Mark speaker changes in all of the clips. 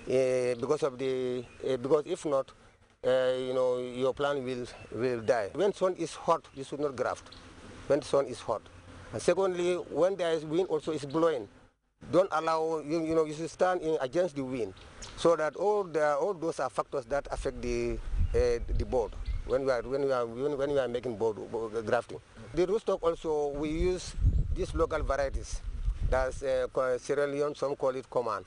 Speaker 1: because of the because if not, your plant will die. When sun is hot, you should not graft. When the sun is hot. And secondly, when there is wind also is blowing, don't allow you should stand against the wind, so that all those are factors that affect the board when we are making board grafting. The rootstock also we use these local varieties. That's Sierra Leone, some call it command,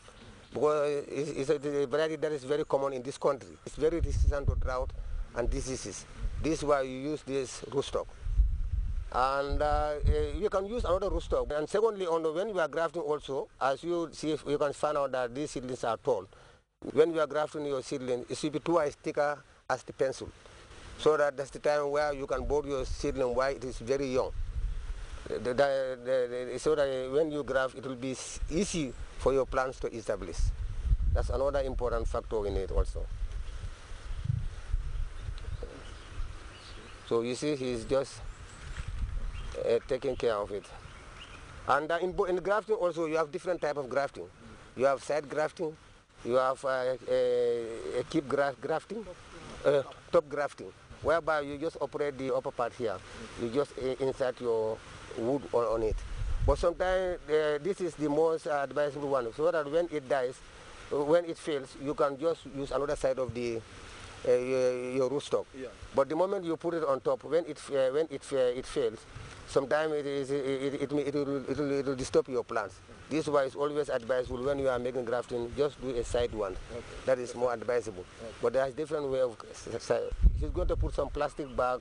Speaker 1: because it's a variety that is very common in this country. It's very resistant to drought and diseases. This is why you use this rootstock. And you can use another rootstock. And secondly, when we are grafting also, as you see, you can find out that these seedlings are tall. When you are grafting your seedling, it should be twice thicker as the pencil, so that's the time where you can board your seedling while it is very young. So that when you graft, it will be easy for your plants to establish. That's another important factor in it also. So you see, he's just taking care of it. And in grafting also, you have different type of grafting. You have side grafting, you have keep grafting, top grafting, whereby you just operate the upper part here. You just insert your wood on it. But sometimes this is the most advisable one, so that when it dies, when it fails, you can just use another side of the your rootstock. Yeah. But the moment you put it on top, when it fails, sometimes it will disturb your plants. This is why it's always advisable when you are making grafting, just do a side one. Okay. That is more advisable. Okay. But there is different way of. She's going to put some plastic bag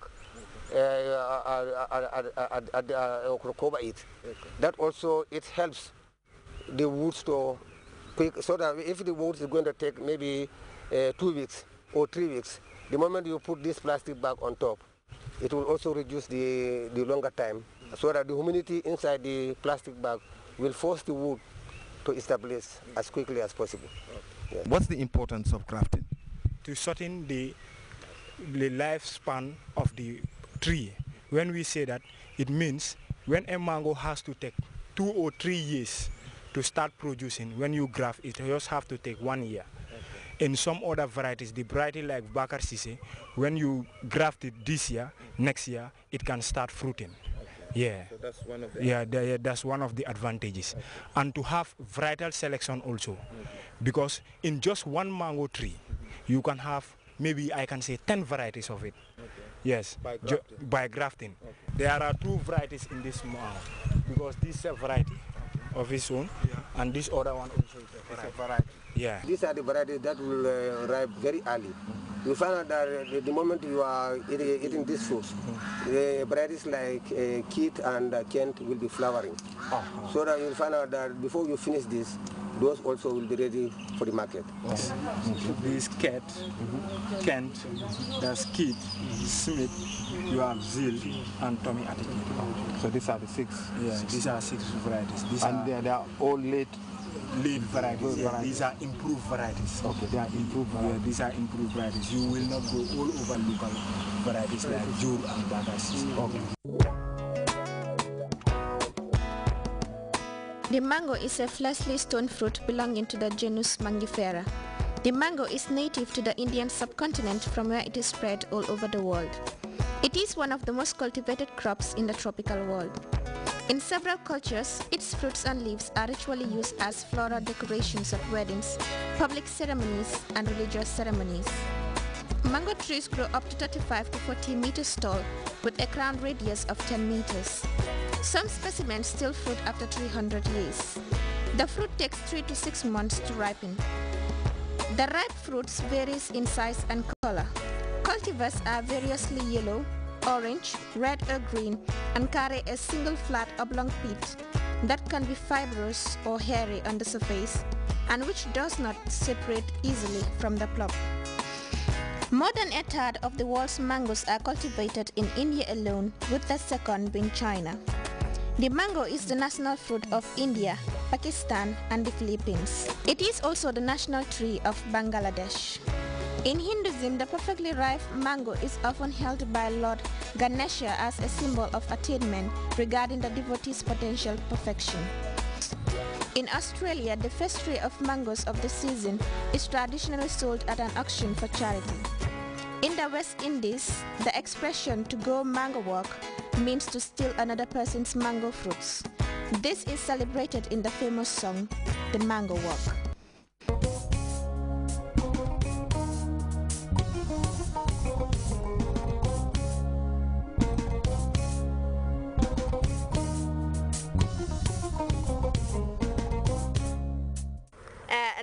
Speaker 1: cover it. Okay. That also it helps the woods to quick, so that if the woods is going to take maybe 2 weeks or 3 weeks, the moment you put this plastic bag on top, it will also reduce the longer time, so that the humidity inside the plastic bag will force the wood to establish as quickly as possible. Okay. Yeah.
Speaker 2: What's the importance of grafting?
Speaker 3: To shorten the lifespan of the tree. When we say that, it means when a mango has to take 2 or 3 years to start producing, when you graft it just have to take 1 year. Okay. In some other varieties, the variety like Bakar Sise, when you graft it this year, next year, it can start fruiting. Okay. Yeah. So that's one of the that's one of the advantages. Okay. And to have varietal selection also. Okay. Because in just one mango tree, you can have maybe I can say 10 varieties of it. Okay. Yes, by grafting. Okay. There are 2 varieties in this mango, because this is a variety of its own, yeah, and this other one also is a variety. Yeah.
Speaker 1: These are the varieties that will ripe very early. You find out that the moment you are eating these fruits, the varieties like Kit and Kent will be flowering. So that you'll find out that before you finish this, those also will be ready for the market.
Speaker 3: Yes. This Kent, Kent, there's Kit, Smith, you have Zil, and Tommy Attitude.
Speaker 2: So these are the 6?
Speaker 3: Yeah, these are 6 varieties.
Speaker 2: They are all late
Speaker 3: varieties. Yeah, these are improved varieties.
Speaker 2: Okay, they are improved varieties.
Speaker 3: Yeah, these are improved varieties. You will not go all over local varieties like Jur and Bagas.
Speaker 2: Okay.
Speaker 4: The mango is a fleshly stone fruit belonging to the genus Mangifera. The mango is native to the Indian subcontinent, from where it is spread all over the world. It is one of the most cultivated crops in the tropical world. In several cultures, its fruits and leaves are ritually used as floral decorations at weddings, public ceremonies, and religious ceremonies. Mango trees grow up to 35 to 40 meters tall, with a crown radius of 10 meters. Some specimens still fruit after 300 years. The fruit takes 3 to 6 months to ripen. The ripe fruits varies in size and color. Cultivars are variously yellow, orange, red or green, and carry a single flat oblong pit that can be fibrous or hairy on the surface, and which does not separate easily from the pulp. More than a third of the world's mangoes are cultivated in India alone, with the second being China. The mango is the national fruit of India, Pakistan, and the Philippines. It is also the national tree of Bangladesh. In Hinduism, the perfectly ripe mango is often held by Lord Ganesha as a symbol of attainment regarding the devotee's potential perfection. In Australia, the first tray of mangoes of the season is traditionally sold at an auction for charity. In the West Indies, the expression to go mango walk means to steal another person's mango fruits. This is celebrated in the famous song, The Mango Walk.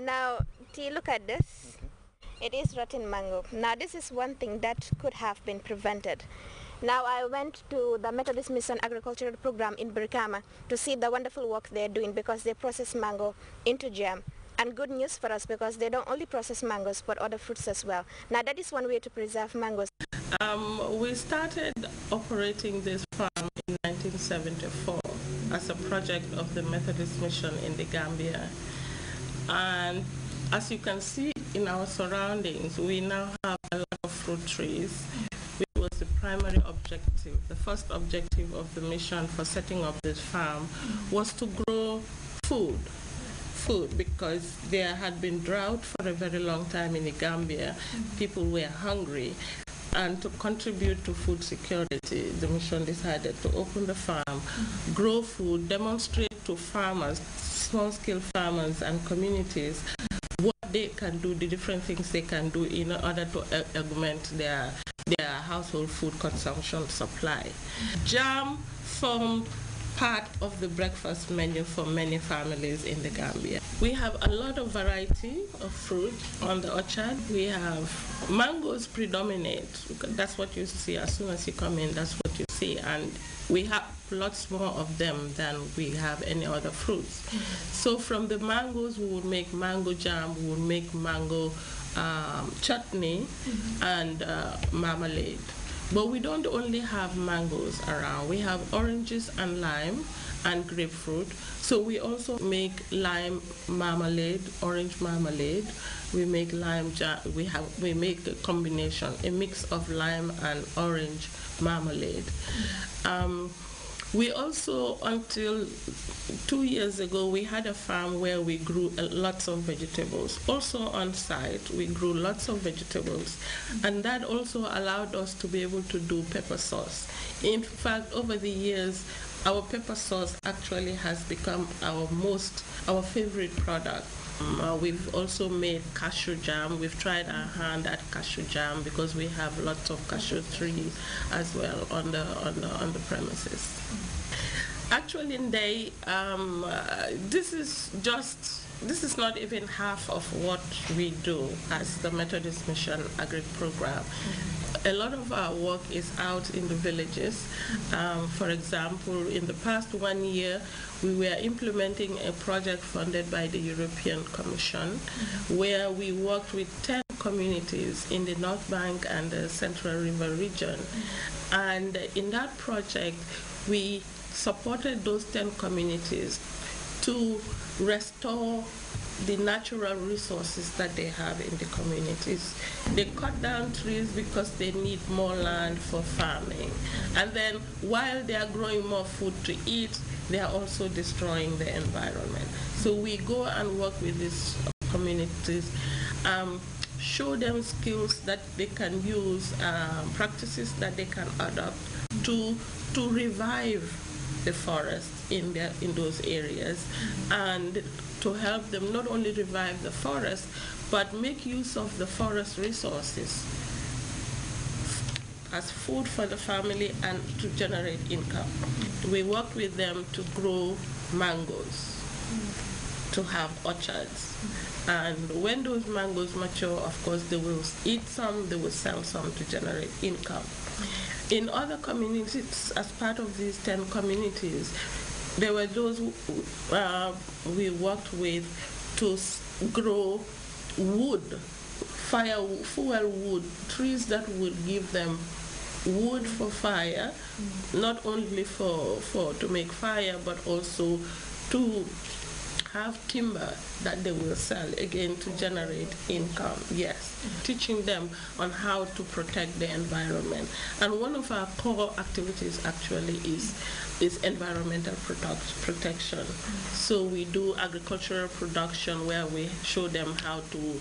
Speaker 4: Now, look at this. Okay. It is rotten mango. Now, this is one thing that could have been prevented. Now, I went to the Methodist Mission Agricultural Program in Brikama to see the wonderful work they're doing because they process mango into jam. And good news for us because they don't only process mangoes but other fruits as well. Now, that is one way to preserve mangoes.
Speaker 5: We started operating this farm in 1974 as a project of the Methodist Mission in the Gambia. And as you can see in our surroundings, we now have a lot of fruit trees, which was the primary objective. The first objective of the mission for setting up this farm was to grow food because there had been drought for a very long time in the Gambia. People were hungry. And to contribute to food security, the mission decided to open the farm, grow food, demonstrate to farmers, small-scale farmers and communities what they can do, the different things they can do in order to augment their household food consumption supply. Jam formed part of the breakfast menu for many families in the Gambia. We have a lot of variety of fruit on the orchard. We have mangoes predominate. That's what you see as soon as you come in, that's what you see. And we have lots more of them than we have any other fruits. So from the mangoes, we would make mango jam, we would make mango chutney and marmalade. But we don't only have mangoes around. We have oranges and lime and grapefruit. So we also make lime marmalade, orange marmalade. We make lime jam. We make a combination, a mix of lime and orange marmalade. We also, until 2 years ago, we had a farm where we grew lots of vegetables. Also on site, we grew lots of vegetables, and that also allowed us to be able to do pepper sauce. In fact, over the years, our pepper sauce actually has become our favorite product. We've also made cashew jam. We've tried our hand at cashew jam because we have lots of cashew trees as well on the premises. Actually, this is not even half of what we do as the Methodist Mission Agri Program. A lot of our work is out in the villages. For example, in the past 1 year, we were implementing a project funded by the European Commission where we worked with 10 communities in the North Bank and the Central River region. And in that project, we supported those 10 communities to restore the natural resources that they have in the communities. They cut down trees because they need more land for farming. And then while they are growing more food to eat, they are also destroying the environment. So we go and work with these communities, show them skills that they can use, practices that they can adopt to revive the forest in those areas, and to help them not only revive the forest, but make use of the forest resources as food for the family and to generate income. We work with them to grow mangoes, to have orchards. And when those mangoes mature, of course, they will eat some, they will sell some to generate income. In other communities, as part of these 10 communities, there were those we worked with to grow wood, fuel wood, trees that would give them wood for fire, not only to make fire, but also to have timber that they will sell again to generate income. Yes, teaching them on how to protect the environment. And one of our core activities actually is environmental protection. So we do agricultural production where we show them how to